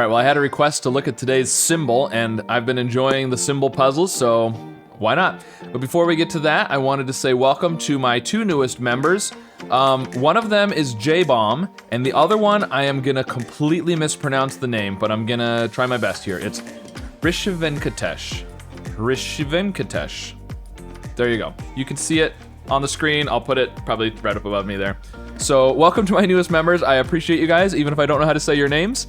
right, well, I had a request to look at today's symbol, and I've been enjoying the symbol puzzles, so why not? But before we get to that, I wanted to say welcome to my two newest members. One of them is J-Bomb, and the other one, I am gonna completely mispronounce the name, but I'm gonna try my best here. It's Rishivenkatesh. Rishivenkatesh. There you go. You can see it on the screen. I'll put it probably right up above me there. So welcome to my newest members. I appreciate you guys, even if I don't know how to say your names.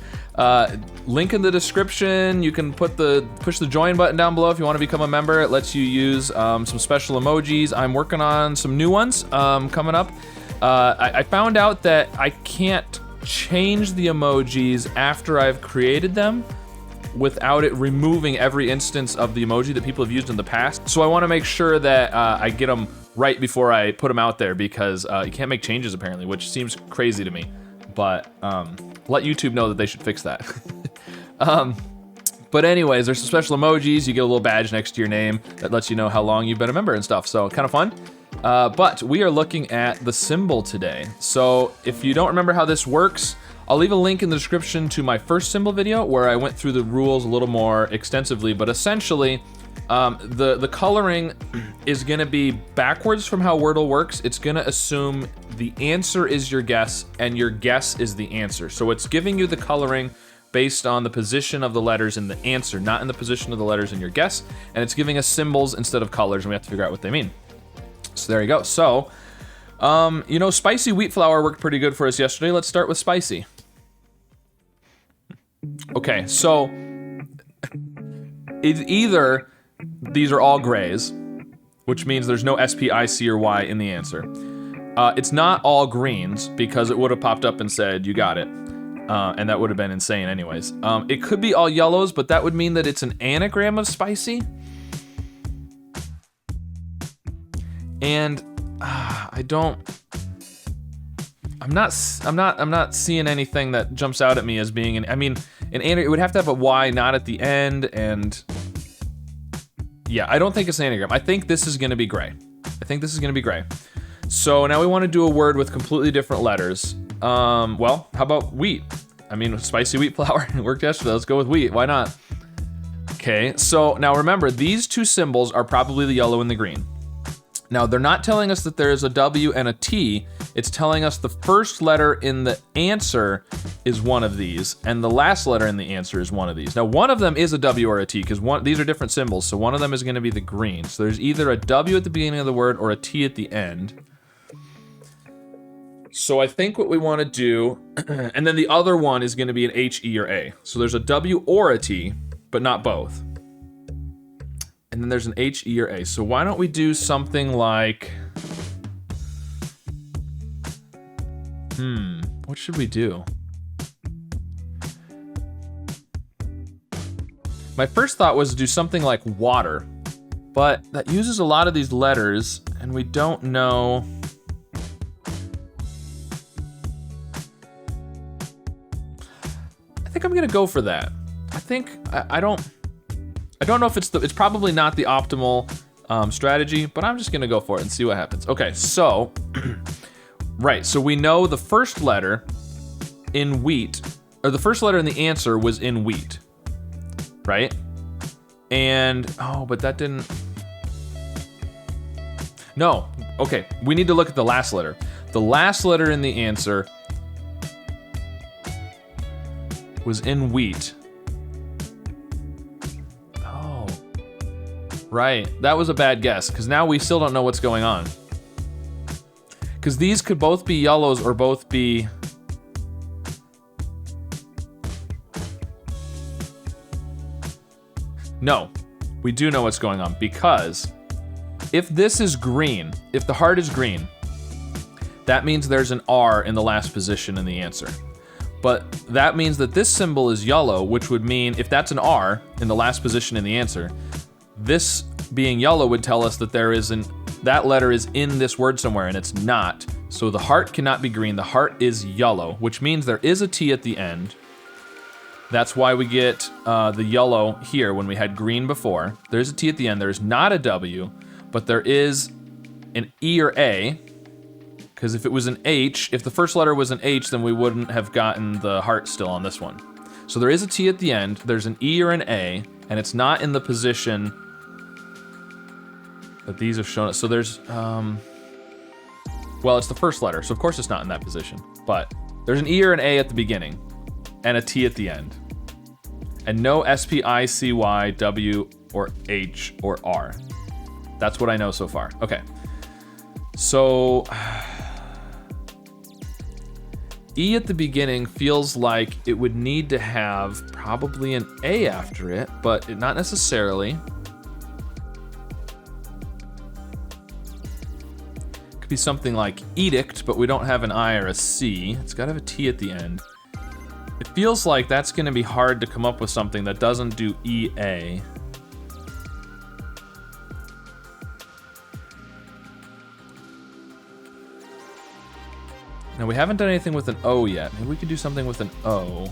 Link in the description. You can push the join button down below if you want to become a member. It lets you use some special emojis. I'm working on some new ones coming up. I found out that I can't change the emojis after I've created them without it removing every instance of the emoji that people have used in the past. So I want to make sure that I get them right before I put them out there, because you can't make changes apparently, which seems crazy to me. But let YouTube know that they should fix that. But anyways, there's some special emojis. You get a little badge next to your name that lets you know how long you've been a member and stuff. So kind of fun. But we are looking at the symbol today. So if you don't remember how this works, I'll leave a link in the description to my first symbol video where I went through the rules a little more extensively, but essentially, the coloring is gonna be backwards from how Wordle works. It's gonna assume the answer is your guess and your guess is the answer. So it's giving you the coloring based on the position of the letters in the answer, not in the position of the letters in your guess, and it's giving us symbols instead of colors, and we have to figure out what they mean. So there you go. So, you know, spicy wheat flour worked pretty good for us yesterday. Let's start with spicy. Okay, so it's either these are all grays, which means there's no S, P, I, C, or Y in the answer. It's not all greens, because it would have popped up and said, you got it. And that would have been insane anyways. It could be all yellows, but that would mean that it's an anagram of spicy. And I'm not seeing anything that jumps out at me as being an anagram. It would have to have a Y not at the end, and yeah, I don't think it's an anagram. I think this is gonna be gray. So now we want to do a word with completely different letters. Well, how about wheat? Spicy wheat flour. It worked yesterday. Let's go with wheat. Why not? Okay, so now remember, these two symbols are probably the yellow and the green. Now, they're not telling us that there is a W and a T. It's telling us the first letter in the answer is one of these, and the last letter in the answer is one of these. Now, one of them is a W or a T, because these are different symbols, so one of them is gonna be the green. So there's either a W at the beginning of the word or a T at the end. So I think what we wanna do, and then the other one is gonna be an H, E, or A. So there's a W or a T, but not both. And then there's an H, E, or A. So why don't we do something like, what should we do? My first thought was to do something like water, but that uses a lot of these letters, and we don't know. I think I'm gonna go for that. I don't know if it's probably not the optimal strategy, but I'm just gonna go for it and see what happens. Okay, so, right, so we know the first letter in wheat, or the first letter in the answer was in wheat, right? And, but that didn't, no, okay, we need to look at the last letter. The last letter in the answer was in wheat. Right, that was a bad guess, because now we still don't know what's going on. Because these could both be yellows or both be... No, we do know what's going on, because if this is green, if the heart is green, that means there's an R in the last position in the answer. But that means that this symbol is yellow, which would mean if that's an R in the last position in the answer, this being yellow would tell us that that letter is in this word somewhere, and it's not. So the heart cannot be green, the heart is yellow, which means there is a T at the end. That's why we get the yellow here when we had green before. There's a T at the end, there's not a W, but there is an E or A, because if it was an H, if the first letter was an H, then we wouldn't have gotten the heart still on this one. So there is a T at the end, there's an E or an A, and it's not in the position that these have shown us. So there's, well, it's the first letter, so of course it's not in that position. But there's an E or an A at the beginning, and a T at the end. And no SPICY, W, or H, or R. That's what I know so far. Okay. So, E at the beginning feels like it would need to have probably an A after it, but not necessarily. Could be something like edict, but we don't have an I or a C. It's gotta have a T at the end. It feels like that's gonna be hard to come up with something that doesn't do EA. Now we haven't done anything with an O yet. Maybe we could do something with an O.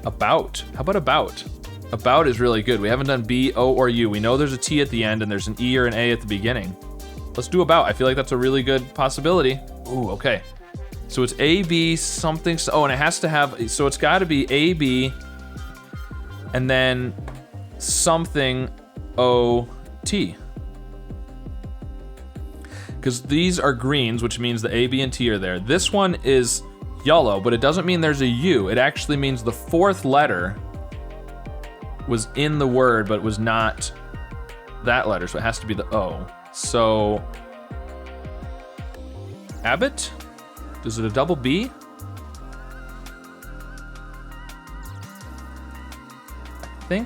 About. How about about? About is really good. We haven't done B, O, or U. We know there's a T at the end and there's an E or an A at the beginning. Let's do about. I feel like that's a really good possibility. Ooh, okay. So it's A, B, something, oh, and it has to have, so it's gotta be A, B, and then something, O, T. Because these are greens, which means the A, B, and T are there. This one is yellow, but it doesn't mean there's a U. It actually means the fourth letter was in the word, but was not that letter, so it has to be the O. So, Abbott? Is it a double B? I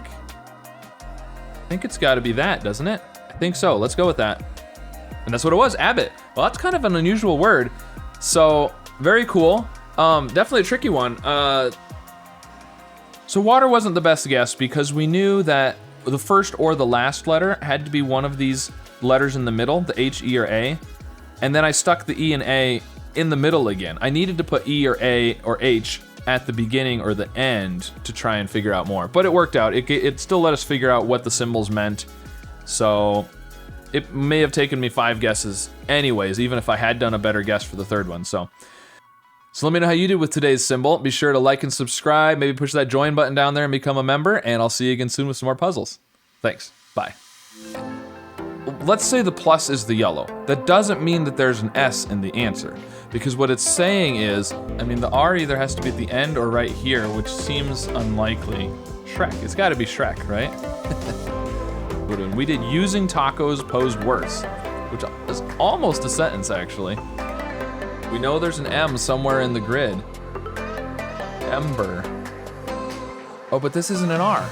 think it's gotta be that, doesn't it? I think so, let's go with that. And that's what it was, Abbott. Well, that's kind of an unusual word. So, very cool. Definitely a tricky one. So water wasn't the best guess because we knew that the first or the last letter had to be one of these letters in the middle, the H, E, or A. And then I stuck the E and A in the middle again. I needed to put E or A or H at the beginning or the end to try and figure out more. But it worked out. It still let us figure out what the symbols meant. So it may have taken me 5 guesses anyways, even if I had done a better guess for the third one. So let me know how you did with today's symbol. Be sure to like and subscribe. Maybe push that join button down there and become a member. And I'll see you again soon with some more puzzles. Thanks. Bye. Let's say the plus is the yellow. That doesn't mean that there's an S in the answer, because what it's saying is, I mean, the R either has to be at the end or right here, which seems unlikely. Shrek, it's gotta be Shrek, right? We did using tacos posed worse, which is almost a sentence actually. We know there's an M somewhere in the grid. Ember. Oh, but this isn't an R.